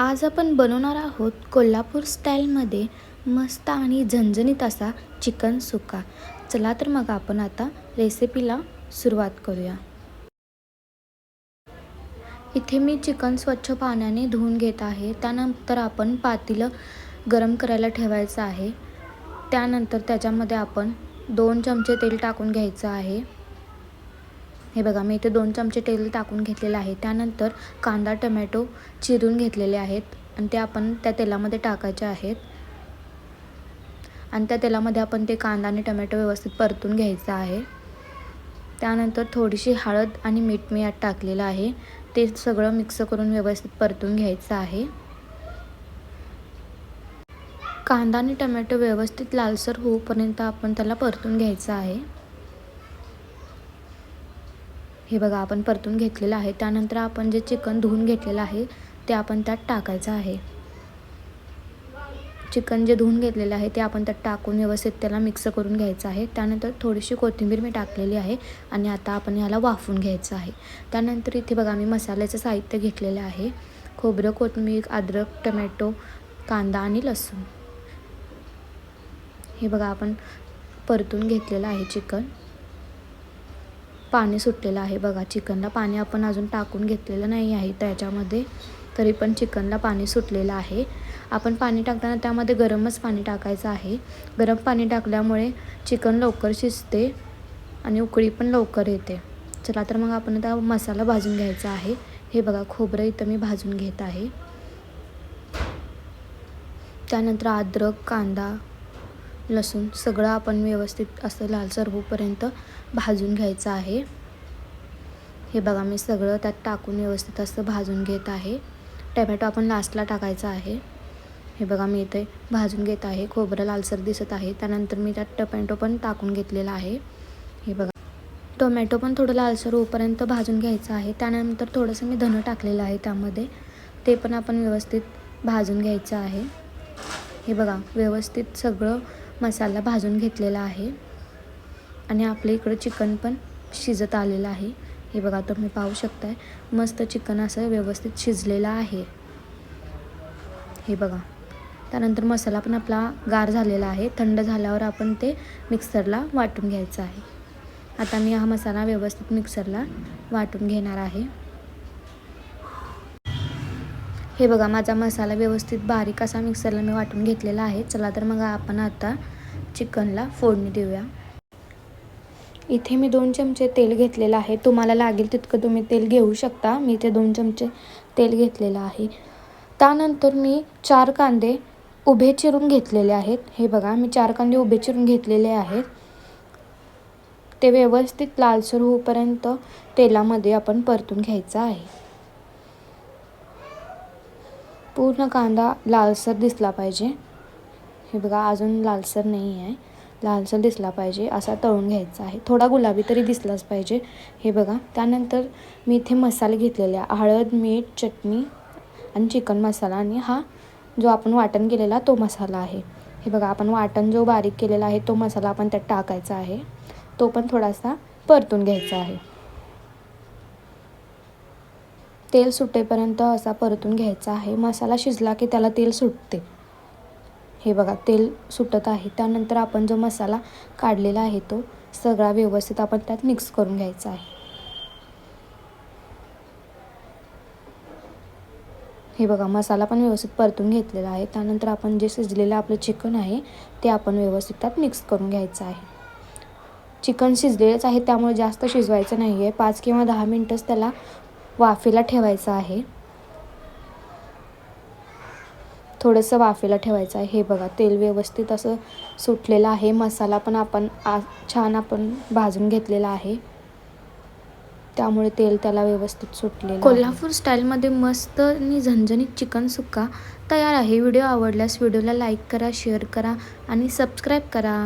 आज आपण बनवणार आहोत कोल्हापूर स्टाईलमध्ये मस्त आणि झणझणीत असा चिकन सुक्का। चला तर मग आपण आता रेसिपीला सुरुवात करूया। इथे मी चिकन स्वच्छ पाण्याने धुवून घेत आहे। त्यानंतर आपण पातेलं गरम करायला ठेवायचं आहे। त्यानंतर त्याच्यामध्ये आपण 2 चमचे तेल टाकून घ्यायचं आहे। हे बघा मी इथे 2 चमचे तेल टाकून घेतलेले आहे। त्यानंतर कांदा टोमॅटो चिरून घेतलेले आहेत आणि ते आपण त्या तेलामध्ये टाकायचे आहेत आणि त्या तेलामध्ये आपण ते कांदा आणि टोमॅटो व्यवस्थित परतून घ्यायचा आहे। त्यानंतर थोडीशी हळद आणि मीठ मी यात टाकलेलं आहे। ते सगळं मिक्स करून व्यवस्थित परतून घ्यायचं आहे। कांदा आणि टोमॅटो व्यवस्थित लालसर होईपर्यंत आपण त्याला परतून घ्यायचं आहे। हे बघा आपण परतून घेतलेलं आहे। त्यानंतर आपण जे चिकन धुवून घेतलेलं आहे ते आपण त्यात टाकायचं आहे। चिकन जे धुवून घेतलेलं आहे ते आपण त्यात टाकून व्यवस्थित त्याला मिक्स करून घ्यायचं आहे। त्यानंतर थोडीशी कोथिंबीर मी टाकलेली आहे आणि आता आपण याला वाफवून घ्यायचं आहे। त्यानंतर इथे बघा मी मसाल्याचं साहित्य घेतलेलं आहे। खोबरं, कोथिंबीर, अद्रक, टोमॅटो, कांदा आणि लसूण। हे बघा आपण परतून घेतलेलं आहे चिकन। पाणी सुटलेलं आहे बघा चिकनला। पाणी आपण अजून टाकून घेतलेलं नाही आहे त्याच्यामध्ये, तरी पण चिकनला पाणी सुटलेलं आहे। आपण पाणी टाकताना त्यामध्ये गरमच पाणी टाकायचं आहे। गरम पाणी टाकल्यामुळे चिकन लवकर शिजते आणि उकळी पण लवकर येते। चला तर मग आपण आता मसाला भाजून घ्यायचा आहे। हे बघा खोबरं इथं मी भाजून घेत आहे। त्यानंतर अद्रक, कांदा, लसूण सगळं आपण व्यवस्थित असं लालसर होईपर्यंत भाजून घ्यायचं आहे। हे बघा मी सगळं त्यात टाकून व्यवस्थित असं भाजून घेत आहे। टोमॅटो आपण लास्टला टाकायचा आहे। हे बघा मी इथे भाजून घेत आहे। खोबरं लालसर दिसत आहे। त्यानंतर मी त्यात टोमॅटो पण टाकून घेतलेला आहे। हे बघा टोमॅटो पण थोडं लालसर होईपर्यंत भाजून घ्यायचं आहे। त्यानंतर थोडंसं मी धनं टाकलेलं आहे त्यामध्ये, ते पण आपण व्यवस्थित भाजून घ्यायचं आहे। हे बघा व्यवस्थित सगळं मसाला भाजून घेतलेला आहे आणि आपल्या इकडं चिकन पण शिजत आलेलं आहे। हे बघा तुम्ही पाहू शकताय मस्त चिकन असं व्यवस्थित शिजलेलं आहे। हे बघा त्यानंतर मसाला पण आपला गार झालेला आहे। थंड झाल्यावर आपण ते मिक्सरला वाटून घ्यायचं आहे। आता मी हा मसाला व्यवस्थित मिक्सरला वाटून घेणार आहे। हे बघा माझा मसाला व्यवस्थित बारीक असा मिक्सरला मी वाटून घेतलेला आहे। चला तर मग आपण आता चिकनला फोडणी देऊया। इथे मी 2 चमचे तेल घेतलेलं आहे। तुम्हाला लागेल तितकं तुम्ही तेल घेऊ शकता। मी इथे 2 चमचे तेल घेतलेलं आहे। त्यानंतर मी 4 कांदे उभे चिरून घेतलेले आहेत। हे बघा मी 4 कांदे उभे चिरून घेतलेले आहेत। ते व्यवस्थित लालसर होईपर्यंत तेलामध्ये आपण परतून घ्यायचं आहे। पूर्ण कांदा लालसर दिसला पाहिजे। हे बघा अजून लालसर नाही आहे, लालसर दिसला पाहिजे असा तळून घ्यायचा आहे। थोडा गुलाबी तरी दिसलाच पाहिजे। हे बघा त्यानंतर मी इथे मसाले घेतलेले आहे। हळद, मीठ, चटणी आणि चिकन मसाला आणि हा जो आपण वाटण केलेला तो मसाला आहे। हे बघा आपण वाटण जो बारीक केलेला आहे तो मसाला आपण त्यात टाकायचा आहे। तो पण थोडासा परतून घ्यायचा आहे। तेल सुटेपर्यंत असा परतून घ्यायचा आहे। मसाला शिजला की त्याला तेल सुटते। हे बघा तेल सुटत आहे। त्यानंतर आपण जो मसाला काढलेला आहे तो सगळा व्यवस्थित आपण त्यात मिक्स करून घ्यायचा आहे। हे बघा मसाला पण व्यवस्थित परतून घेतलेला आहे। त्यानंतर आपण जे शिजलेलं आपलं चिकन आहे ते आपण व्यवस्थित त्यात मिक्स करून घ्यायचं आहे। चिकन शिजलेलंच आहे त्यामुळे जास्त शिजवायचं नाही आहे। 5 किंवा 10 मिनिटच त्याला वाफेला ठेवायचं आहे। थोडंसं वाफेला ठेवायचं आहे। हे बघा तेल व्यवस्थित असं सुटलेलं आहे। मसाला पण आपण छान आपण भाजून घेतलेला आहे, त्यामुळे तेल त्याला व्यवस्थित सुटलेलं आहे। कोल्हापूर स्टाईलमध्ये मस्त आणि झणझणीत चिकन सुक्का तयार आहे। व्हिडिओ आवडल्यास व्हिडिओला लाईक करा, शेअर करा आणि सबस्क्राईब करा।